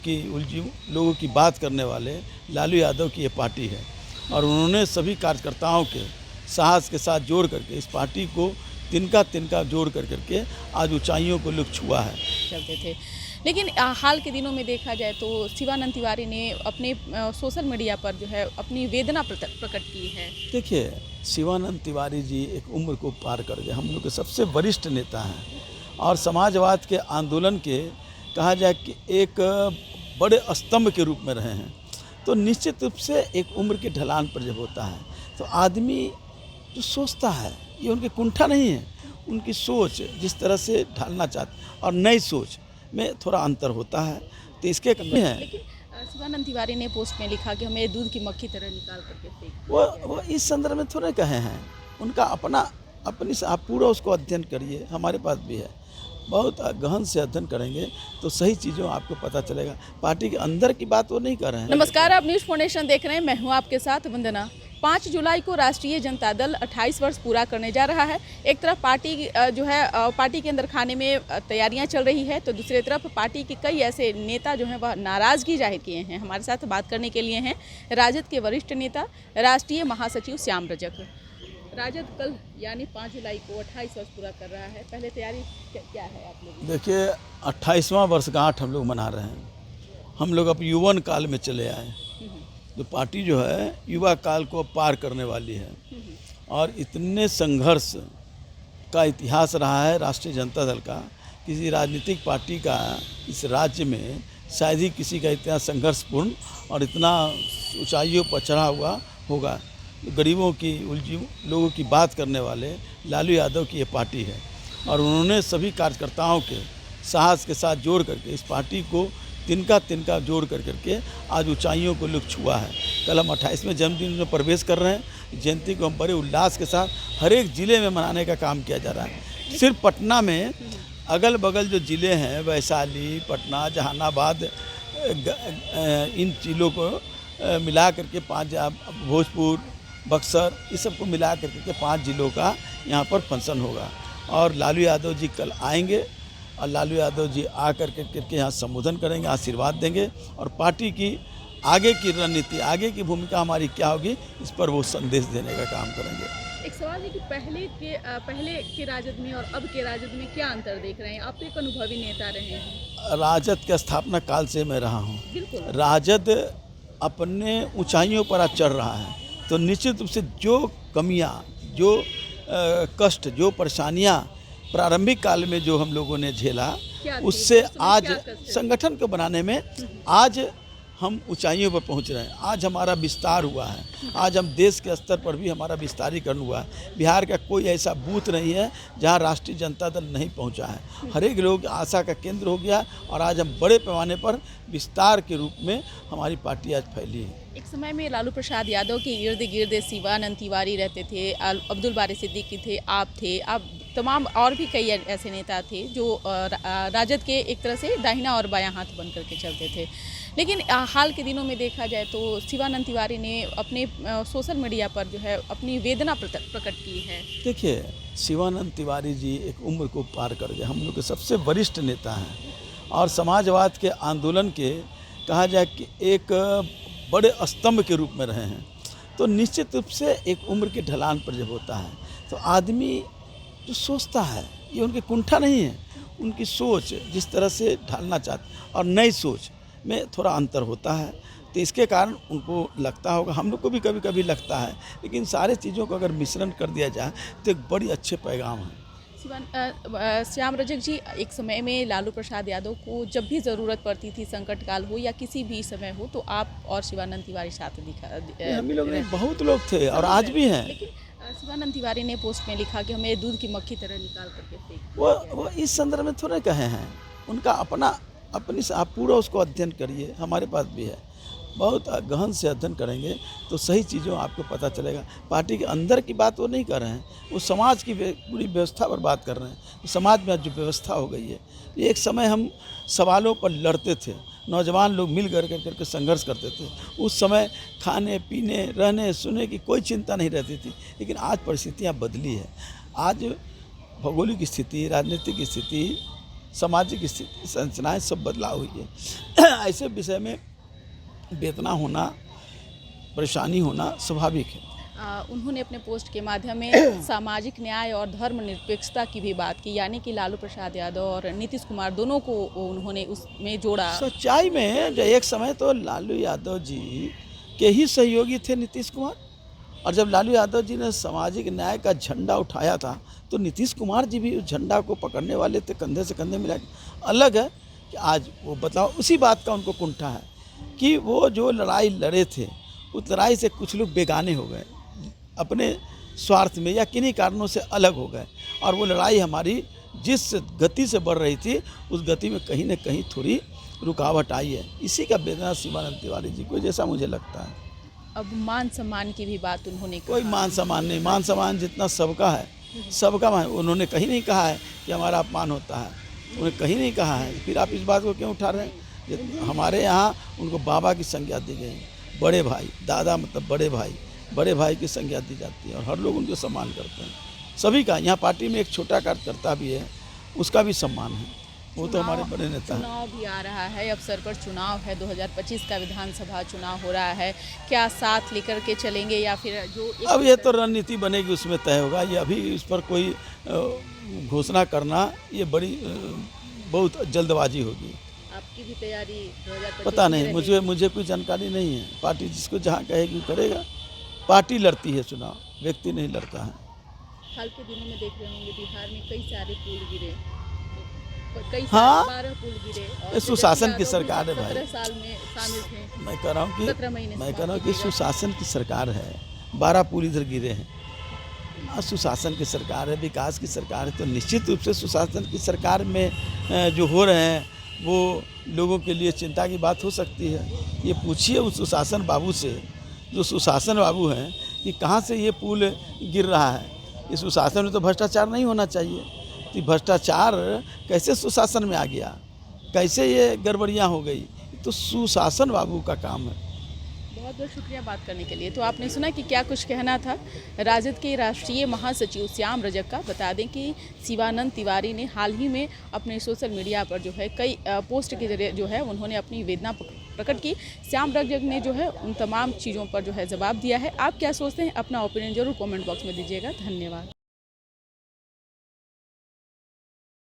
लोगों की बात करने वाले लालू यादव की ये पार्टी है और उन्होंने सभी कार्यकर्ताओं के साहस के साथ जोड़ करके इस पार्टी को तिनका तिनका जोड़ करके आज ऊंचाइयों को लुक छुआ है। चलते थे। लेकिन हाल के दिनों में देखा जाए तो शिवानंद तिवारी ने अपने सोशल मीडिया पर जो है अपनी वेदना प्रकट की है। देखिए, शिवानंद तिवारी जी एक उम्र को पार कर गए, हम लोग के सबसे वरिष्ठ नेता हैं और समाजवाद के आंदोलन के कहा जाए कि एक बड़े स्तंभ के रूप में रहे हैं। तो निश्चित रूप से एक उम्र के ढलान पर जब होता है तो आदमी जो सोचता है ये उनकी कुंठा नहीं है, उनकी सोच जिस तरह से ढालना चाहते और नई सोच में थोड़ा अंतर होता है, तो इसके कमी है। लेकिन शिवानंद तिवारी ने पोस्ट में लिखा कि हमें दूध की मक्खी तरह निकाल करके फेंक वो इस संदर्भ में थोड़े कहे हैं, उनका अपनी से आप पूरा उसको अध्ययन करिए, हमारे पास भी है, बहुत गहन से अध्ययन करेंगे तो सही चीज़ों आपको पता चलेगा। पार्टी के अंदर की बात वो नहीं कर रहे हैं। नमस्कार, आप न्यूज़ फाउंडेशन देख रहे हैं, मैं हूं आपके साथ वंदना। 5 जुलाई को राष्ट्रीय जनता दल 28 वर्ष पूरा करने जा रहा है। एक तरफ पार्टी जो है पार्टी के अंदर खाने में तैयारियां चल रही है, तो दूसरी तरफ पार्टी के कई ऐसे नेता जो हैं वह नाराज़गी जाहिर किए हैं। हमारे साथ बात करने के लिए हैं राजद के वरिष्ठ नेता राष्ट्रीय महासचिव श्याम रजक। राजद कल यानी 5 जुलाई को 28 वर्ष पूरा कर रहा है, पहले तैयारी क्या है आप लोग? देखिए, 28वां वर्षगांठ हम लोग मना रहे हैं। हम लोग अब यौवन काल में चले आए। जो पार्टी जो है युवा काल को पार करने वाली है और इतने संघर्ष का इतिहास रहा है राष्ट्रीय जनता दल का, किसी राजनीतिक पार्टी का इस राज्य में शायद ही किसी का इतना संघर्षपूर्ण और इतना ऊंचाइयों पर चढ़ा हुआ होगा। गरीबों की लोगों की बात करने वाले लालू यादव की ये पार्टी है और उन्होंने सभी कार्यकर्ताओं के साहस के साथ जोड़ करके इस पार्टी को तिनका तिनका जोड़ करके आज ऊंचाइयों को लुक छुआ है। कल हम 28वें जन्मदिन में प्रवेश कर रहे हैं। जयंती को हम बड़े उल्लास के साथ हर एक ज़िले में मनाने का काम किया जा रहा है। सिर्फ पटना में अगल बगल जो ज़िले हैं वैशाली, पटना, जहानाबाद, इन जिलों को मिला करके 5, भोजपुर, बक्सर, इस सब को मिला करके 5 जिलों का यहाँ पर फंक्शन होगा और लालू यादव जी कल आएंगे और लालू यादव जी आ करके यहाँ संबोधन करेंगे, आशीर्वाद देंगे और पार्टी की आगे की रणनीति, आगे की भूमिका हमारी क्या होगी, इस पर वो संदेश देने का काम करेंगे। एक सवाल है कि पहले के राजद में और अब के राजद में क्या अंतर देख रहे हैं? आप तो एक अनुभवी नेता रहे हैं। राजद के स्थापना काल से मैं रहा हूँ। बिल्कुल। राजद अपने ऊंचाइयों पर आज चढ़ रहा है, तो निश्चित रूप से जो कमियाँ, जो कष्ट, जो परेशानियाँ प्रारंभिक काल में जो हम लोगों ने झेला, उससे आज संगठन को बनाने में आज हम ऊंचाइयों पर पहुंच रहे हैं। आज हमारा विस्तार हुआ है, आज हम देश के स्तर पर भी हमारा विस्तारीकरण हुआ है। बिहार का कोई ऐसा बूथ नहीं है जहां राष्ट्रीय जनता दल नहीं पहुंचा है। हर एक लोग आशा का केंद्र हो गया और आज हम बड़े पैमाने पर विस्तार के रूप में हमारी पार्टी आज फैली है। एक समय में लालू प्रसाद यादव के इर्द गिर्द शिवानंद तिवारी रहते थे, अब्दुल बारी सिद्दीकी थे, आप थे, आप तमाम और भी कई ऐसे नेता थे जो राजद के एक तरह से दाहिना और बायां हाथ बन करके चलते थे। लेकिन हाल के दिनों में देखा जाए तो शिवानंद तिवारी ने अपने सोशल मीडिया पर जो है अपनी वेदना प्रकट की है। देखिए, शिवानंद तिवारी जी एक उम्र को पार कर गए, हम लोग के सबसे वरिष्ठ नेता हैं और समाजवाद के आंदोलन के कहा जाए कि एक बड़े स्तंभ के रूप में रहे हैं। तो निश्चित रूप से एक उम्र के ढलान पर जब होता है तो आदमी जो सोचता है ये उनकी कुंठा नहीं है, उनकी सोच जिस तरह से ढालना चाहते और नई सोच में थोड़ा अंतर होता है, तो इसके कारण उनको लगता होगा, हम लोग को भी कभी कभी लगता है, लेकिन सारे चीज़ों को अगर मिश्रण कर दिया जाए तो एक बड़ी अच्छे पैगाम है। श्याम रजक जी, एक समय में लालू प्रसाद यादव को जब भी ज़रूरत पड़ती थी, संकट काल हो या किसी भी समय हो, तो आप और शिवानंद तिवारी साथ हम लोग बहुत लोग थे और आज भी हैं। लेकिन शिवानंद तिवारी ने पोस्ट में लिखा कि हमें दूध की मक्खी तरह निकाल करके फेंक वो इस संदर्भ में थोड़े कहे हैं, उनका अपनी से आप पूरा उसको अध्ययन करिए, हमारे पास भी है, बहुत गहन से अध्ययन करेंगे तो सही चीज़ों आपको पता चलेगा। पार्टी के अंदर की बात वो नहीं कर रहे हैं, वो समाज की पूरी व्यवस्था पर बात कर रहे हैं। तो समाज में आज जो व्यवस्था हो गई है, एक समय हम सवालों पर लड़ते थे, नौजवान लोग मिल करके संघर्ष करते थे। उस समय खाने पीने, रहने सोने की कोई चिंता नहीं रहती थी, लेकिन आज परिस्थितियाँ बदली है। आज भौगोलिक स्थिति, राजनीतिक स्थिति, सामाजिक स्थिति संरचनाएँ सब बदलाव हुई है। ऐसे विषय में वेदना होना, परेशानी होना स्वाभाविक है। उन्होंने अपने पोस्ट के माध्यम में सामाजिक न्याय और धर्मनिरपेक्षता की भी बात की, यानी कि लालू प्रसाद यादव और नीतीश कुमार दोनों को उन्होंने उसमें जोड़ा। सच्चाई में जो एक समय तो लालू यादव जी के ही सहयोगी थे नीतीश कुमार, और जब लालू यादव जी ने सामाजिक न्याय का झंडा उठाया था तो नीतीश कुमार जी भी उस झंडा को पकड़ने वाले थे, कंधे से कंधे मिला। अलग है कि आज वो बताओ, उसी बात का उनको कुंठा है कि वो जो लड़ाई लड़े थे उस लड़ाई से कुछ लोग बेगाने हो गए, अपने स्वार्थ में या किन्हीं कारणों से अलग हो गए, और वो लड़ाई हमारी जिस गति से बढ़ रही थी उस गति में कहीं न कहीं थोड़ी रुकावट आई है। इसी का वेदना शिवानंद तिवारी जी को, जैसा मुझे लगता है। अब मान सम्मान की भी बात उन्होंने कोई मान सम्मान नहीं, मान सम्मान जितना सबका है सबका मान। उन्होंने कहीं नहीं कहा है कि हमारा अपमान होता है, उन्होंने कहीं नहीं कहा है, फिर आप इस बात को क्यों उठा रहे हैं? हमारे यहाँ उनको बाबा की संज्ञा दी गई, बड़े भाई, दादा मतलब बड़े भाई की संज्ञा दी जाती है, और हर लोग उनको सम्मान करते हैं। सभी का यहाँ पार्टी में एक छोटा कार्यकर्ता भी है, उसका भी सम्मान है, वो तो हमारे बड़े नेता हैं। चुनाव भी आ रहा है, अवसर पर चुनाव है, 2025 का विधानसभा चुनाव हो रहा है, क्या साथ लेकर के चलेंगे या फिर जो अब ये तो रणनीति बनेगी, उसमें तय होगा। ये अभी इस पर कोई घोषणा करना ये बड़ी बहुत जल्दबाजी होगी। आपकी भी तैयारी 2025 पता नहीं, मुझे कोई जानकारी नहीं है। पार्टी जिसको जहाँ कहेगी करेगा। पार्टी लड़ती है चुनाव, व्यक्ति नहीं लड़ता है। हाल के दिनों में देख रहे होंगे बिहार में कई सारे पुल गिरे, कई हाँ, 12 पुल गिरे, और ये सुशासन की सरकार है भाई। 17 साल में शामिल थे। मैं कह रहा हूँ 17 महीने कि सुशासन की सरकार है, 12 पुल इधर गिरे हैं। सुशासन की सरकार है, विकास की सरकार है, तो निश्चित रूप से सुशासन की सरकार में जो हो रहे हैं वो लोगों के लिए चिंता की बात हो सकती है। ये पूछिए उस सुशासन बाबू से, जो सुशासन बाबू हैं, कि कहाँ से ये पुल गिर रहा है। इस सुशासन में तो भ्रष्टाचार नहीं होना चाहिए, तो भ्रष्टाचार कैसे सुशासन में आ गया, कैसे ये गड़बड़ियाँ हो गई, तो सुशासन बाबू का काम है। बहुत बहुत शुक्रिया बात करने के लिए। तो आपने सुना कि क्या कुछ कहना था राजद के राष्ट्रीय महासचिव श्याम रजक का। बता दें कि शिवानंद तिवारी ने हाल ही में अपने सोशल मीडिया पर जो है कई पोस्ट के जरिए जो है उन्होंने अपनी वेदना प्रकट की। श्याम रजक ने जो है उन तमाम चीज़ों पर जो है जवाब दिया है। आप क्या सोचते हैं, अपना ओपिनियन जरूर कमेंट बॉक्स में दीजिएगा। धन्यवाद।